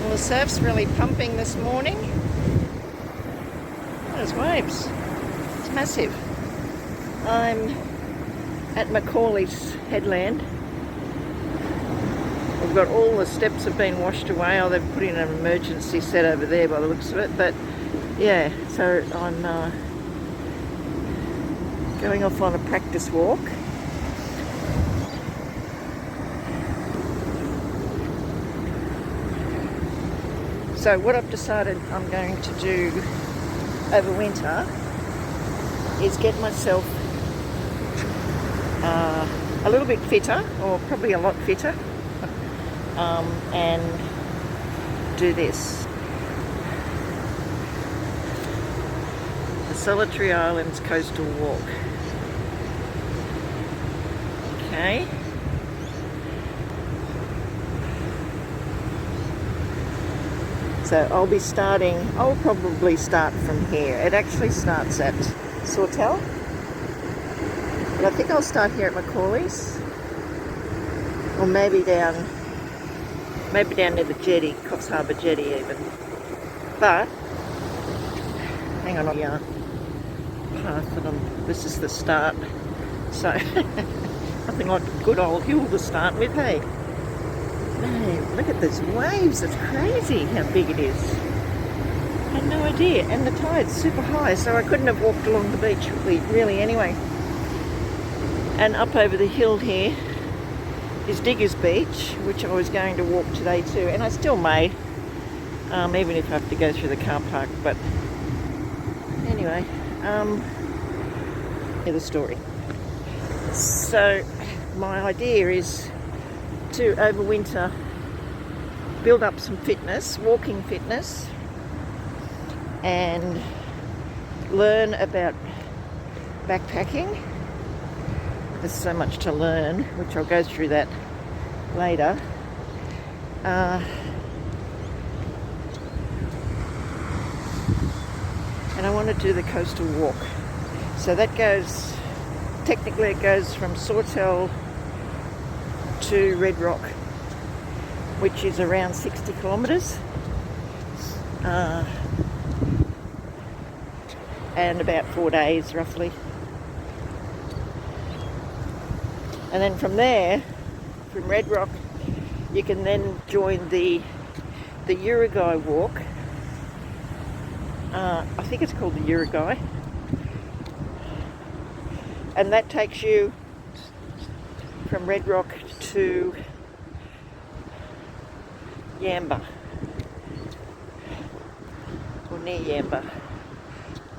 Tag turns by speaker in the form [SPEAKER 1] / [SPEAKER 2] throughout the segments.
[SPEAKER 1] The surf's really pumping this morning. Those waves. It's massive. I'm at Macaulay's headland. I've got all the steps have been washed away. Oh, they've put in an emergency set over there by the looks of it. But yeah, so I'm going off on a practice walk. So what I've decided I'm going to do over winter is get myself a little bit fitter, or probably a lot fitter, and do this. The Solitary Islands Coastal Walk. Okay. So I'll probably start from here. It actually starts at Sawtell, but I think I'll start here at Macaulay's, or maybe down near the jetty, Coffs Harbour jetty even. But, hang on, yeah, path, and this is the start. So, nothing like a good old hill to start with, hey? Man, look at these waves, it's crazy how big it is. I had no idea, and the tide's super high, so I couldn't have walked along the beach really anyway. And up over the hill here is Diggers Beach, which I was going to walk today too, and I still may, even if I have to go through the car park, but anyway, here's the story. So my idea is to overwinter, build up some fitness, walking fitness, and learn about backpacking. There's so much to learn, which I'll go through that later. And I want to do the coastal walk. So that goes, technically it goes from Sawtell to Red Rock, which is around 60 kilometres, and about 4 days roughly. And then from there, from Red Rock, you can then join the Uruguay walk. I think it's called the Uruguay, and that takes you from Red Rock to Yamba, or near Yamba.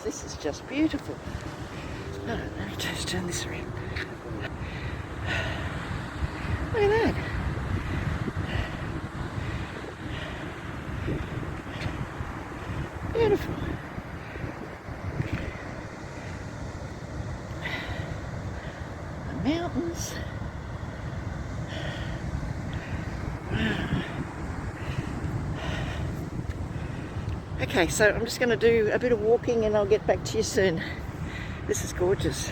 [SPEAKER 1] This is just beautiful. Oh, let me just turn this around. Look at that. Beautiful. The mountains. Okay, so I'm just going to do a bit of walking and I'll get back to you soon. This is gorgeous.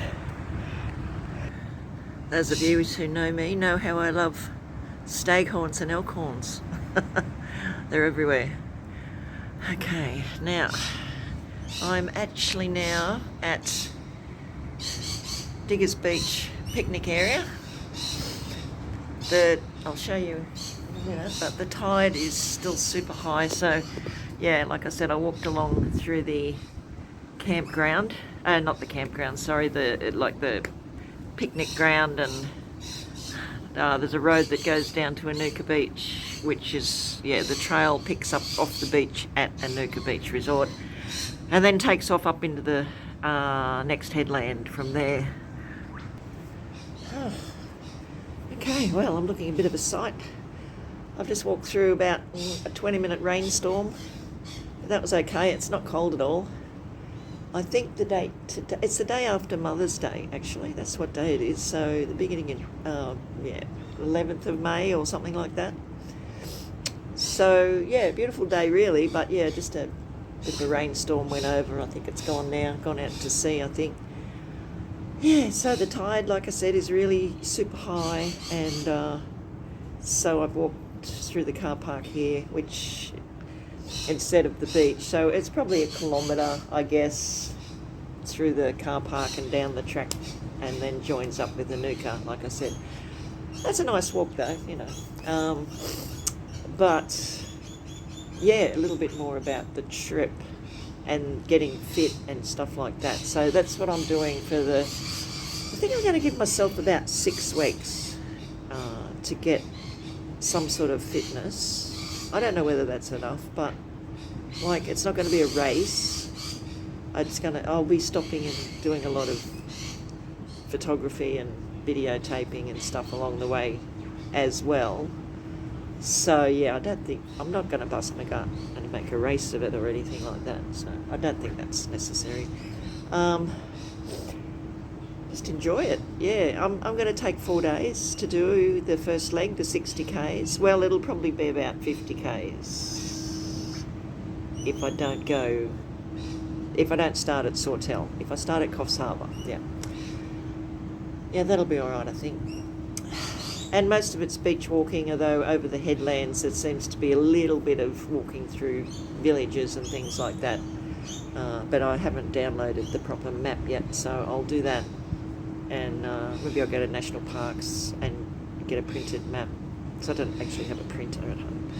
[SPEAKER 1] Those of you who know me know how I love staghorns and elkhorns. They're everywhere. Okay, now I'm actually now at Diggers Beach picnic area. I'll show you in a minute, but the tide is still super high, so yeah, like I said, I walked along through the campground, not the campground, sorry, the picnic ground, and there's a road that goes down to Anuka Beach, which is, yeah, the trail picks up off the beach at Anuka Beach Resort and then takes off up into the next headland from there. Oh. Okay, well, I'm looking a bit of a sight. I've just walked through about a 20-minute rainstorm. That was okay, it's not cold at all. I think the date today, it's the day after Mother's Day, actually. That's what day it is. So the beginning of, 11th of May or something like that. So, yeah, beautiful day really, but yeah, just a bit of a rainstorm went over. I think it's gone now, gone out to sea, I think. Yeah, so the tide, like I said, is really super high, and so I've through the car park here, which instead of the beach. So it's probably 1 kilometre, I guess, through the car park and down the track, and then joins up with the Nuka, like I said. That's a nice walk though, you know. But yeah, a little bit more about the trip and getting fit and stuff like that. So that's what I'm doing for the, I think I'm going to give myself about 6 weeks to get some sort of fitness. I don't know whether that's enough, but like, it's not going to be a race. I'll be stopping and doing a lot of photography and videotaping and stuff along the way as well. So yeah, I'm not going to bust my gut and make a race of it or anything like that. So I don't think that's necessary. Just enjoy it. Yeah, I'm going to take 4 days to do the first leg, the 60 Ks. Well, it'll probably be about 50 Ks if I don't start at Sawtell. If I start at Coffs Harbour, yeah. Yeah, that'll be all right, I think. And most of it's beach walking, although over the headlands there seems to be a little bit of walking through villages and things like that. But I haven't downloaded the proper map yet, so I'll do that. And maybe I'll go to national parks and get a printed map, because I don't actually have a printer at home.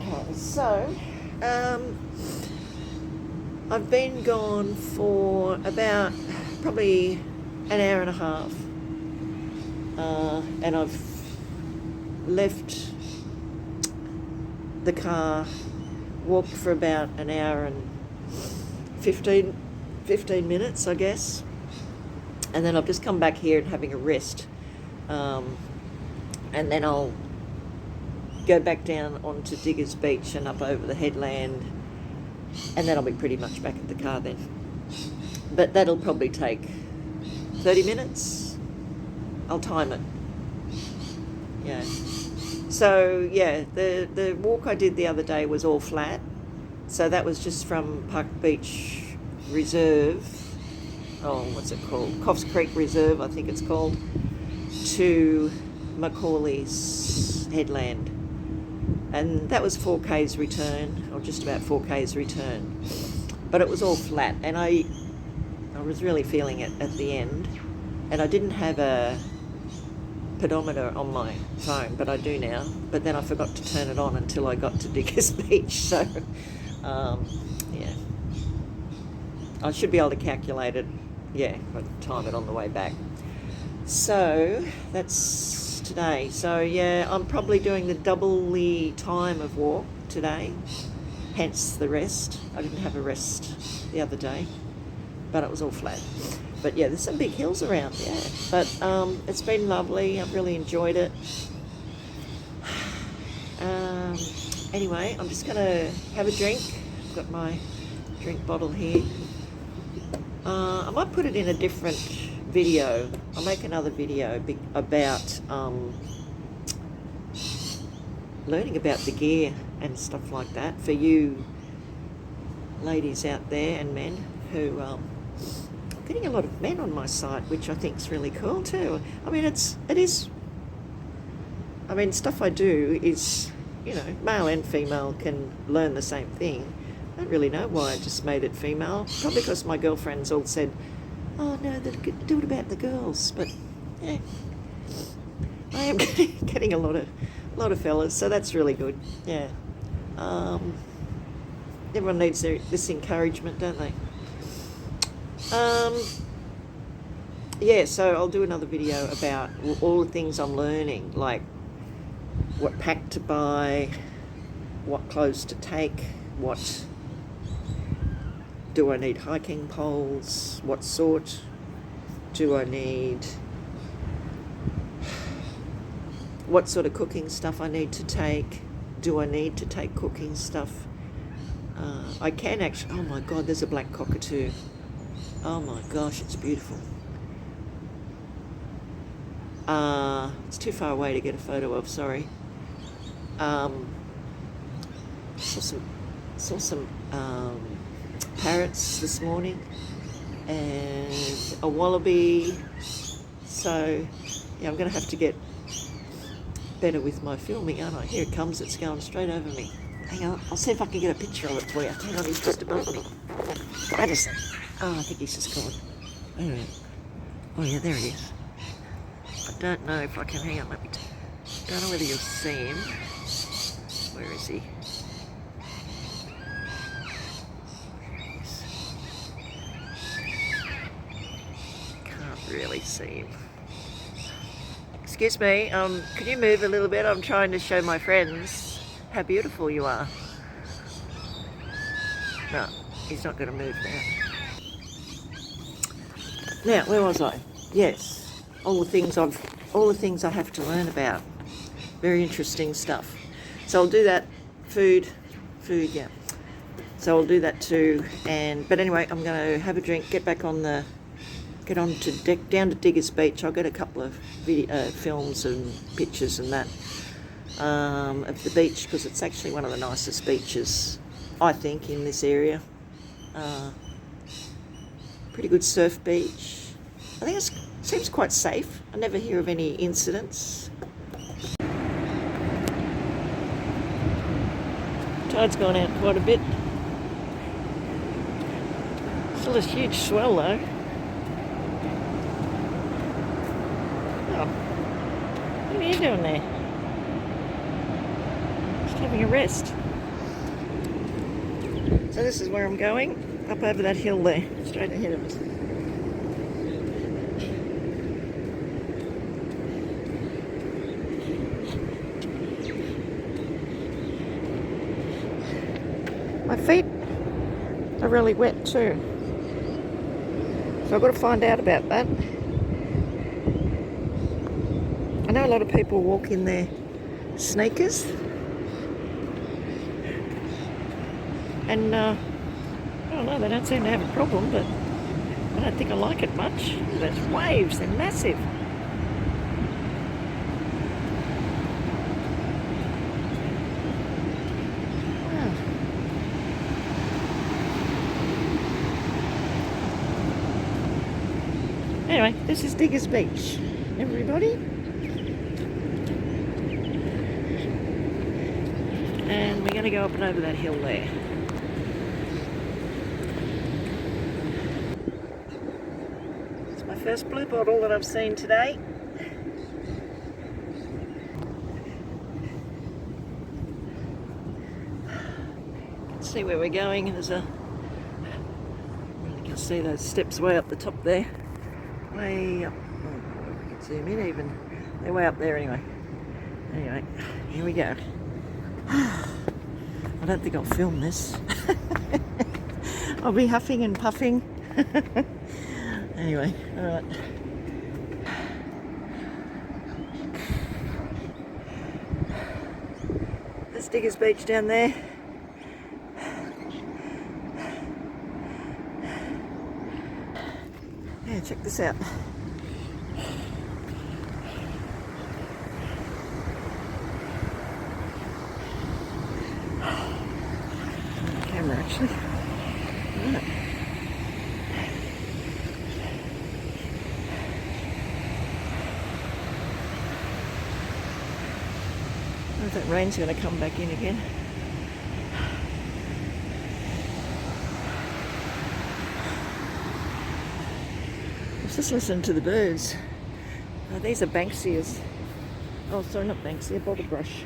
[SPEAKER 1] Okay, so I've been gone for about probably an hour and a half. And I've left the car, walked for about an hour and 15 minutes, I guess. And then I've just come back here and having a rest. And then I'll go back down onto Diggers Beach and up over the headland. And then I'll be pretty much back at the car then. But that'll probably take 30 minutes. I'll time it. Yeah. So yeah, the walk I did the other day was all flat. So that was just from Park Beach Reserve. Oh, what's it called? Coffs Creek Reserve, I think it's called, to Macaulay's headland. And that was 4K's return, or just about 4K's return. But it was all flat, and I was really feeling it at the end. And I didn't have a pedometer on my phone, but I do now. But then I forgot to turn it on until I got to Diggers Beach. So, yeah. I should be able to calculate it, yeah, but time it on the way back. So, that's today. So, yeah, I'm probably doing the double the time of walk today, hence the rest. I didn't have a rest the other day, but it was all flat. But yeah, there's some big hills around, yeah. But it's been lovely. I've really enjoyed it. Anyway, I'm just going to have a drink. I've got my drink bottle here. I might put it in a different video. I'll make another video about learning about the gear and stuff like that for you ladies out there and men who... I'm getting a lot of men on my site, which I think is really cool too. I mean, it is. I mean, stuff I do is, you know, male and female can learn the same thing. I don't really know why I just made it female. Probably because my girlfriends all said, "Oh no, do it about the girls." But yeah, I am getting a lot of fellas, so that's really good. Yeah, everyone needs this encouragement, don't they? Yeah, so I'll do another video about all the things I'm learning, like what pack to buy, what clothes to take, what do I need hiking poles, what sort do I need, what sort of cooking stuff I need to take, do I need to take cooking stuff. I can actually, oh my God, there's a black cockatoo. Oh my gosh, it's beautiful. It's too far away to get a photo of, sorry. Saw some parrots this morning and a wallaby. So yeah, I'm going to have to get better with my filming, aren't I? Here it comes, it's going straight over me. Hang on, I'll see if I can get a picture of it for you. Hang on, he's just above me. Wait a sec. Oh, I think he's just gone. Anyway. Oh yeah, there he is. I don't know if I can, hang on, let me don't know whether you'll see him. Where is he? Can't really see him. Excuse me, could you move a little bit? I'm trying to show my friends how beautiful you are. No, he's not going to move now. Now, where was I? Yes, all the things I have to learn about. Very interesting stuff. So I'll do that. Food, yeah. So I'll do that too. But anyway, I'm going to have a drink, down to Diggers Beach. I'll get a couple of films and pictures and that of the beach, because it's actually one of the nicest beaches, I think, in this area. Pretty good surf beach. I think it seems quite safe. I never hear of any incidents. Tide's gone out quite a bit. Still a huge swell though. Oh, what are you doing there? Just having a rest. So this is where I'm going, up over that hill there, straight ahead of us. My feet are really wet too, so I've got to find out about that. I know a lot of people walk in their sneakers, and I don't know, they don't seem to have a problem, but I don't think I like it much. Those waves, they're massive. Anyway, this is Diggers Beach, everybody. And we're going to go up and over that hill there. It's my first blue bottle that I've seen today. You can see where we're going, and you can see those steps way up the top there. Way up. Oh, we can zoom in even. They're way up there anyway. Anyway, here we go. I don't think I'll film this. I'll be huffing and puffing. Anyway, alright. There's Diggers Beach down there. Yeah, check this out. Camera actually. Right. I wonder if that rain's going to come back in again. Just listen to the birds. Oh, these are Banksias. Oh, sorry, not Banksia, bottlebrush.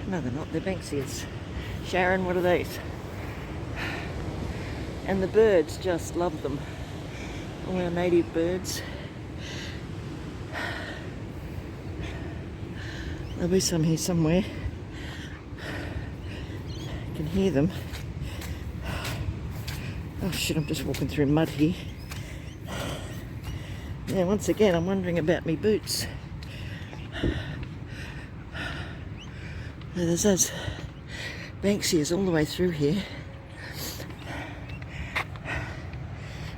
[SPEAKER 1] No, they're not. They're Banksias. Sharon, what are these? And the birds just love them. All our native birds. There'll be some here somewhere. You can hear them. Oh shit, I'm just walking through mud here. Yeah, once again, I'm wondering about me boots. There's those Banksias all the way through here.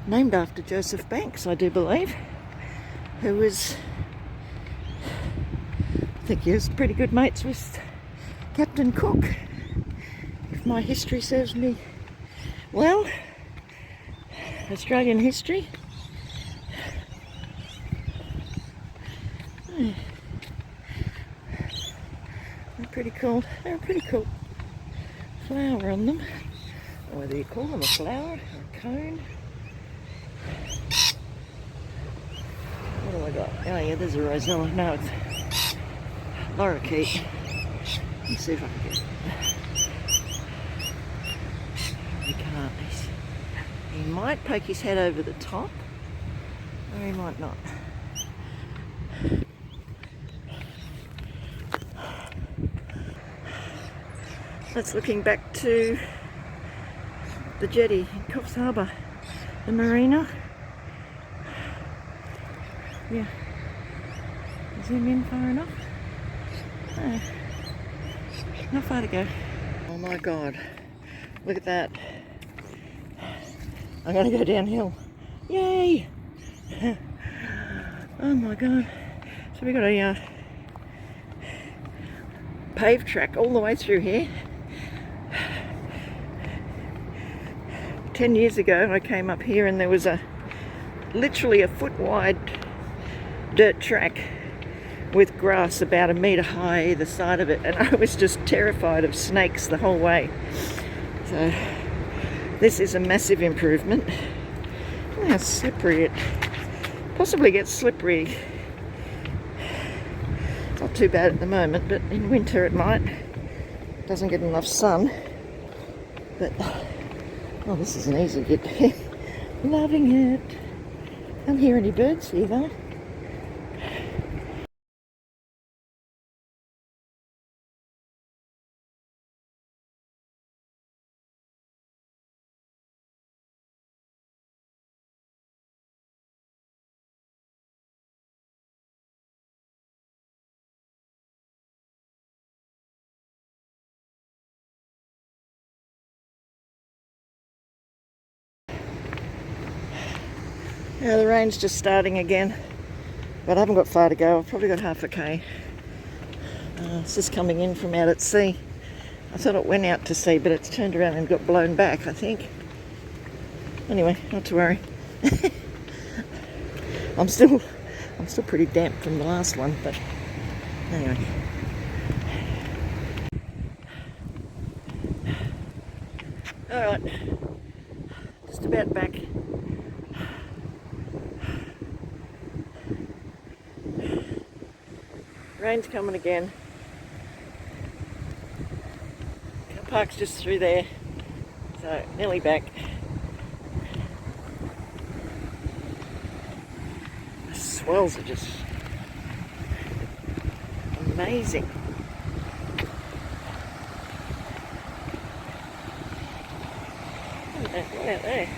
[SPEAKER 1] Named after Joseph Banks, I do believe, who was, I think he was pretty good mates with Captain Cook, if my history serves me well. Australian history. pretty cool. They're a pretty cool flower on them. Or whether you call them a flower or a cone. What do I got? Oh yeah, there's a rosella. No, it's lorikeet. Let's see if I can get it. He can't. He might poke his head over the top, or he might not. That's looking back to the jetty in Coffs Harbour, the marina. Yeah. Zoom in far enough? No. Not far to go. Oh my god. Look at that. I'm going to go downhill. Yay! Oh my god. So we got a paved track all the way through here. 10 years ago I came up here and there was literally a foot wide dirt track with grass about a metre high either side of it, and I was just terrified of snakes the whole way. So this is a massive improvement. Look how slippery it possibly gets slippery. It's not too bad at the moment, but in winter it might. Doesn't get enough sun. But oh, this is an easy get there. Loving it. Can't hear any birds here though. Yeah, the rain's just starting again, but I haven't got far to go. I've probably got half a K. It's just coming in from out at sea. I thought it went out to sea, but it's turned around and got blown back, I think. Anyway, not to worry. I'm still pretty damp from the last one, but anyway. Alright, just about back. Rain's coming again. Car park's just through there, so nearly back. The swells are just amazing. Look out there.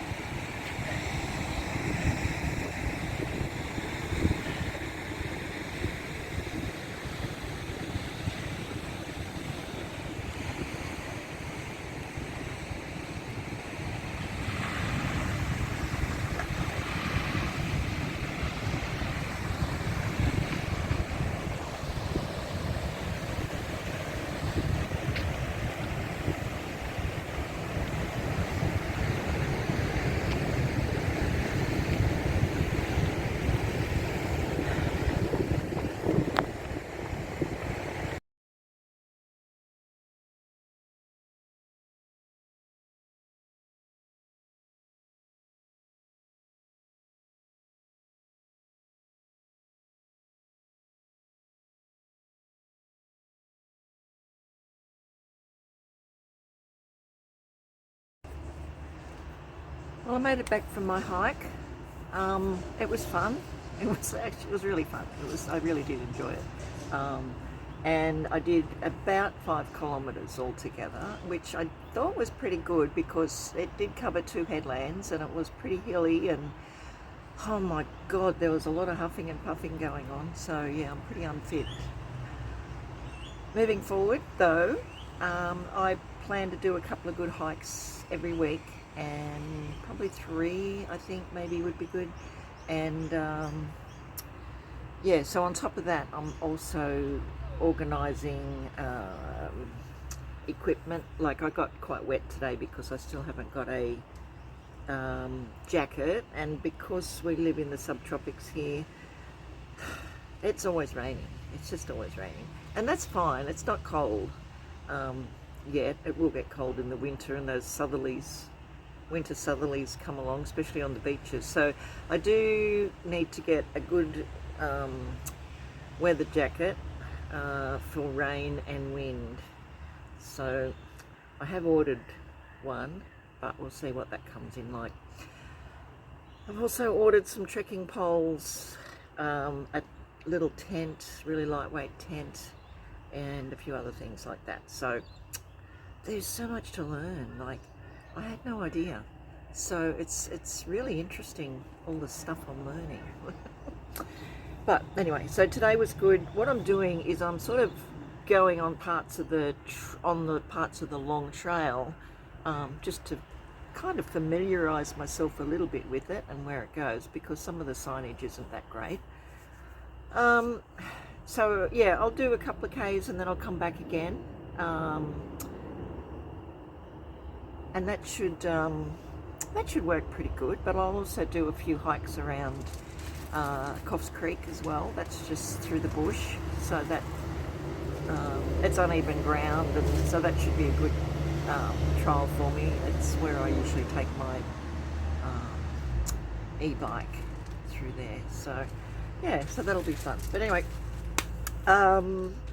[SPEAKER 1] Well, I made it back from my hike. It was fun. It was really fun. I really did enjoy it. And I did about 5 kilometres altogether, which I thought was pretty good because it did cover 2 headlands and it was pretty hilly, and oh my god, there was a lot of huffing and puffing going on. So yeah, I'm pretty unfit. Moving forward though, I plan to do a couple of good hikes every week, and probably 3 I think maybe would be good. And yeah, so on top of that I'm also organising equipment. Like I got quite wet today because I still haven't got a jacket, and because we live in the subtropics here, it's always raining. It's just always raining. and that's fine. It's not cold yet. It will get cold in the winter, and those southerlies, winter southerlies come along, especially on the beaches. So I do need to get a good weather jacket for rain and wind. So I have ordered one, but we'll see what that comes in like. I've also ordered some trekking poles, a little tent, really lightweight tent, and a few other things like that. So there's so much to learn. Like, I had no idea. So it's really interesting, all the stuff I'm learning. But anyway, so today was good. What I'm doing is I'm sort of going on parts of the parts of the long trail, just to kind of familiarize myself a little bit with it and where it goes, because some of the signage isn't that great. So yeah, I'll do a couple of Ks and then I'll come back again, and that should work pretty good. But I'll also do a few hikes around Coffs Creek as well. That's just through the bush, so that it's uneven ground, and so that should be a good trial for me. It's where I usually take my e-bike through there. So yeah, so that'll be fun. But anyway,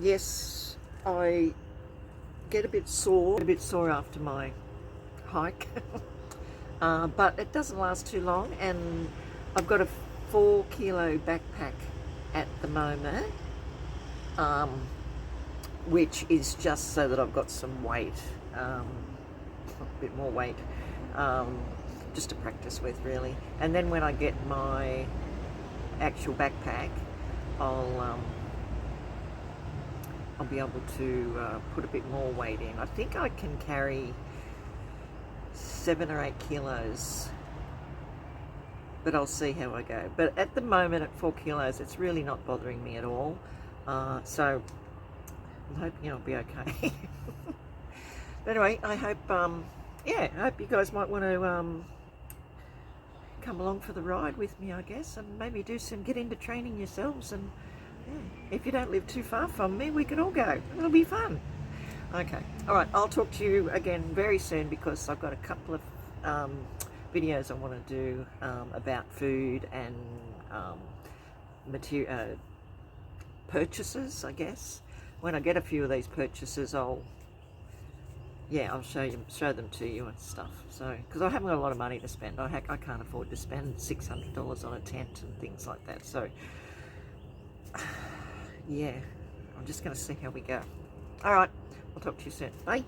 [SPEAKER 1] yes, I get a bit sore after my hike, but it doesn't last too long, and I've got a 4-kilo backpack at the moment, which is just so that I've got some weight, a bit more weight, just to practice with, really. And then when I get my actual backpack, I'll be able to put a bit more weight in. I think I can carry 7 or 8 kilos, but I'll see how I go. But at the moment, at 4 kilos, it's really not bothering me at all. So I'm hoping I'll be okay. But anyway, I hope, yeah, I hope you guys might want to come along for the ride with me, I guess, and maybe get into training yourselves. And yeah, if you don't live too far from me, we could all go. It'll be fun. Okay, all right, I'll talk to you again very soon, because I've got a couple of videos I want to do about food and purchases, I guess. When I get a few of these purchases, I'll show them to you and stuff. So, because I haven't got a lot of money to spend, I can't afford to spend $600 on a tent and things like that. So, yeah, I'm just going to see how we go. All right, I'll talk to you soon. Bye.